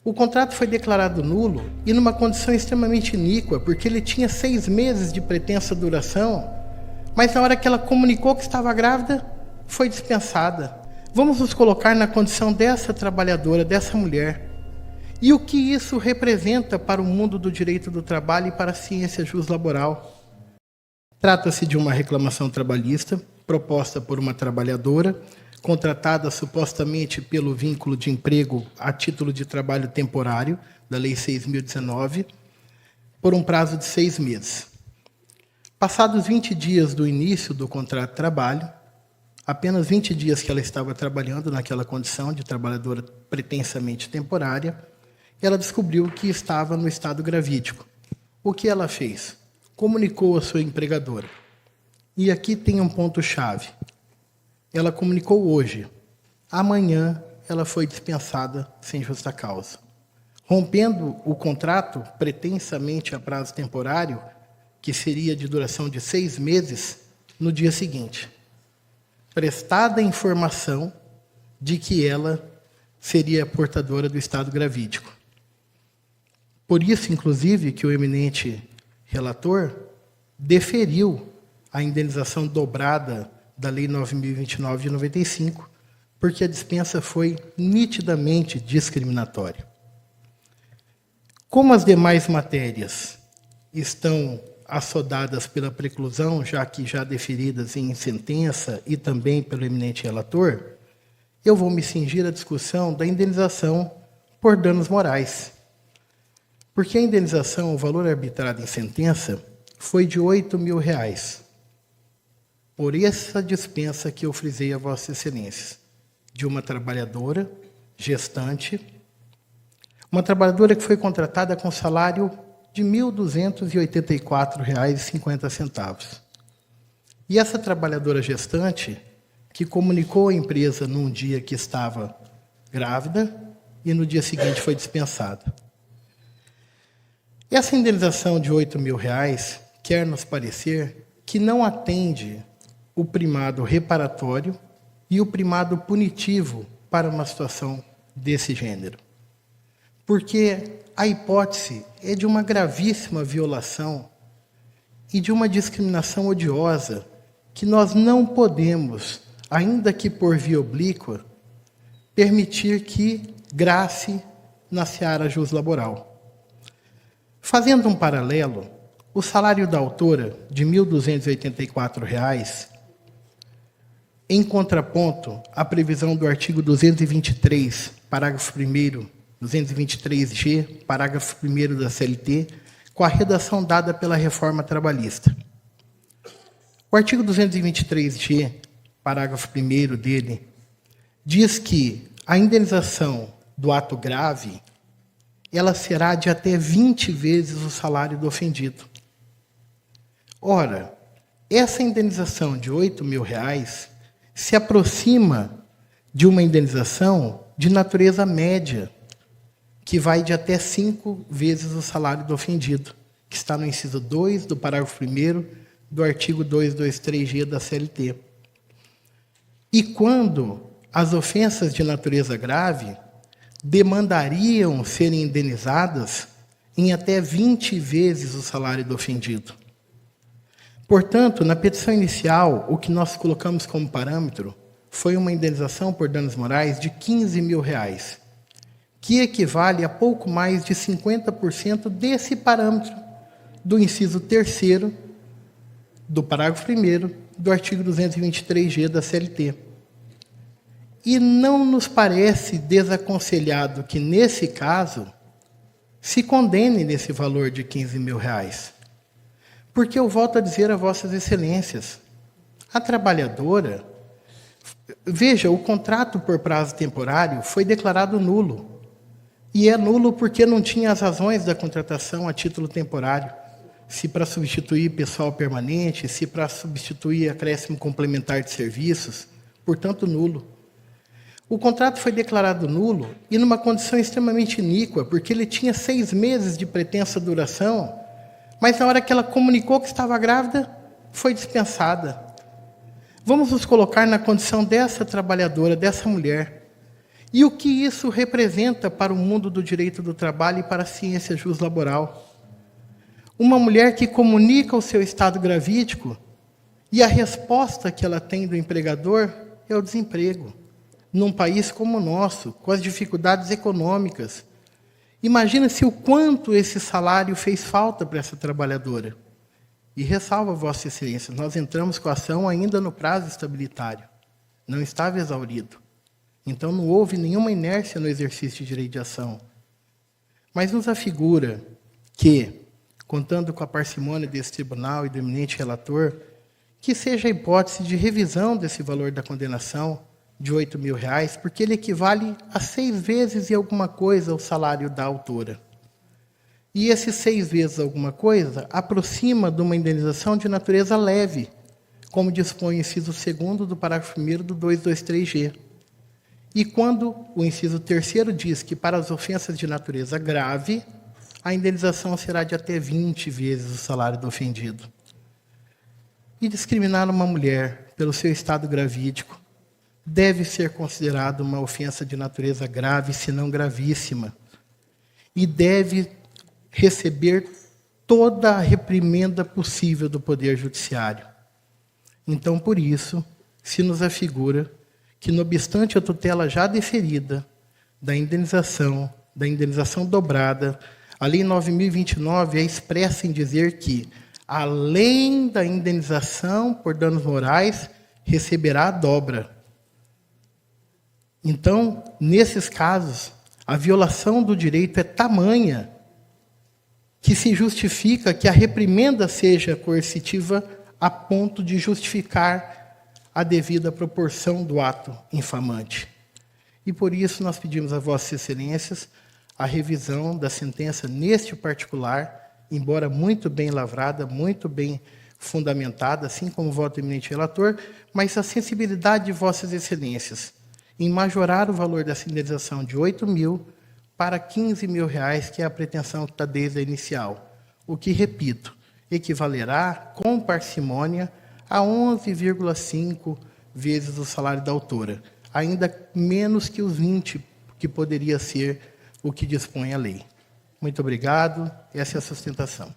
O contrato foi declarado nulo e numa condição extremamente iníqua, porque ele tinha 6 meses de pretensa duração, mas na hora que ela comunicou que estava grávida, foi dispensada. Vamos nos colocar na condição dessa trabalhadora, dessa mulher. E o que isso representa para o mundo do direito do trabalho e para a ciência juslaboral? Trata-se de uma reclamação trabalhista proposta por uma trabalhadora, contratada supostamente pelo vínculo de emprego a título de trabalho temporário, da Lei 6.019, por um prazo de 6 meses. Passados 20 dias do início do contrato de trabalho, apenas 20 dias que ela estava trabalhando naquela condição de trabalhadora pretensamente temporária, ela descobriu que estava no estado gravídico. O que ela fez? Comunicou à sua empregadora. E aqui tem um ponto-chave. Ela comunicou hoje. Amanhã ela foi dispensada sem justa causa. Rompendo o contrato pretensamente a prazo temporário, que seria de duração de 6 meses, no dia seguinte. Prestada a informação de que ela seria portadora do estado gravídico. Por isso, inclusive, que o eminente relator deferiu a indenização dobrada da Lei 9.029 de 95, porque a dispensa foi nitidamente discriminatória. Como as demais matérias estão assodadas pela preclusão, já que já deferidas em sentença e também pelo eminente relator, eu vou me cingir à discussão da indenização por danos morais. Porque a indenização, o valor arbitrado em sentença, foi de R$8.000, por essa dispensa que eu frisei a Vossas Excelências, de uma trabalhadora gestante, uma trabalhadora que foi contratada com salário de R$ 1.284,50. E essa trabalhadora gestante, que comunicou à empresa num dia que estava grávida e no dia seguinte foi dispensada. Essa indenização de R$8.000 quer nos parecer que não atende o primado reparatório e o primado punitivo para uma situação desse gênero. Porque a hipótese é de uma gravíssima violação e de uma discriminação odiosa que nós não podemos, ainda que por via oblíqua, permitir que grace na seara juslaboral. Fazendo um paralelo, o salário da autora, de R$ 1.284, em contraponto à previsão do artigo 223, parágrafo 1º, 223G, parágrafo 1º da CLT, com a redação dada pela reforma trabalhista. O artigo 223G, parágrafo 1º dele, diz que a indenização do ato grave ela será de até 20 vezes o salário do ofendido. Ora, essa indenização de R$8.000 se aproxima de uma indenização de natureza média, que vai de até 5 vezes o salário do ofendido, que está no inciso 2 do parágrafo 1º do artigo 223G da CLT. E quando as ofensas de natureza grave demandariam serem indenizadas em até 20 vezes o salário do ofendido. Portanto, na petição inicial, o que nós colocamos como parâmetro foi uma indenização por danos morais de R$15.000, que equivale a pouco mais de 50% desse parâmetro do inciso 3º do parágrafo 1º do artigo 223G da CLT. E não nos parece desaconselhado que, nesse caso, se condene nesse valor de R$15.000. Porque eu volto a dizer a Vossas Excelências, a trabalhadora, veja, o contrato por prazo temporário foi declarado nulo. E é nulo porque não tinha as razões da contratação a título temporário. Se para substituir pessoal permanente, se para substituir acréscimo complementar de serviços, portanto, nulo. O contrato foi declarado nulo e numa condição extremamente iníqua, porque ele tinha 6 meses de pretensa duração, mas na hora que ela comunicou que estava grávida, foi dispensada. Vamos nos colocar na condição dessa trabalhadora, dessa mulher. E o que isso representa para o mundo do direito do trabalho e para a ciência juslaboral? Uma mulher que comunica o seu estado gravídico e a resposta que ela tem do empregador é o desemprego. Num país como o nosso, com as dificuldades econômicas, imagina-se o quanto esse salário fez falta para essa trabalhadora. E ressalva, Vossa Excelência, nós entramos com a ação ainda no prazo estabilitário. Não estava exaurido. Então não houve nenhuma inércia no exercício de direito de ação. Mas nos afigura que, contando com a parcimônia desse tribunal e do eminente relator, que seja a hipótese de revisão desse valor da condenação de R$ 8.000, porque ele equivale a 6 vezes e alguma coisa o salário da autora. E esses 6 vezes alguma coisa aproxima de uma indenização de natureza leve, como dispõe o inciso 2º do parágrafo 1º do 223G. E quando o inciso 3º diz que para as ofensas de natureza grave, a indenização será de até 20 vezes o salário do ofendido. E discriminar uma mulher pelo seu estado gravídico deve ser considerado uma ofensa de natureza grave, se não gravíssima, e deve receber toda a reprimenda possível do Poder Judiciário. Então, por isso, se nos afigura que, não obstante a tutela já deferida da indenização dobrada, a Lei 9.029 é expressa em dizer que, além da indenização por danos morais, receberá a dobra. Então, nesses casos, a violação do direito é tamanha que se justifica que a reprimenda seja coercitiva a ponto de justificar a devida proporção do ato infamante. E por isso nós pedimos a Vossas Excelências a revisão da sentença neste particular, embora muito bem lavrada, muito bem fundamentada, assim como o voto do eminente relator, mas a sensibilidade de Vossas Excelências em majorar o valor dessa indenização de R$ 8.000 para R$ 15.000, que é a pretensão que está desde a inicial, o que, repito, equivalerá, com parcimônia, a 11,5 vezes o salário da autora, ainda menos que os 20, que poderia ser o que dispõe a lei. Muito obrigado, essa é a sustentação.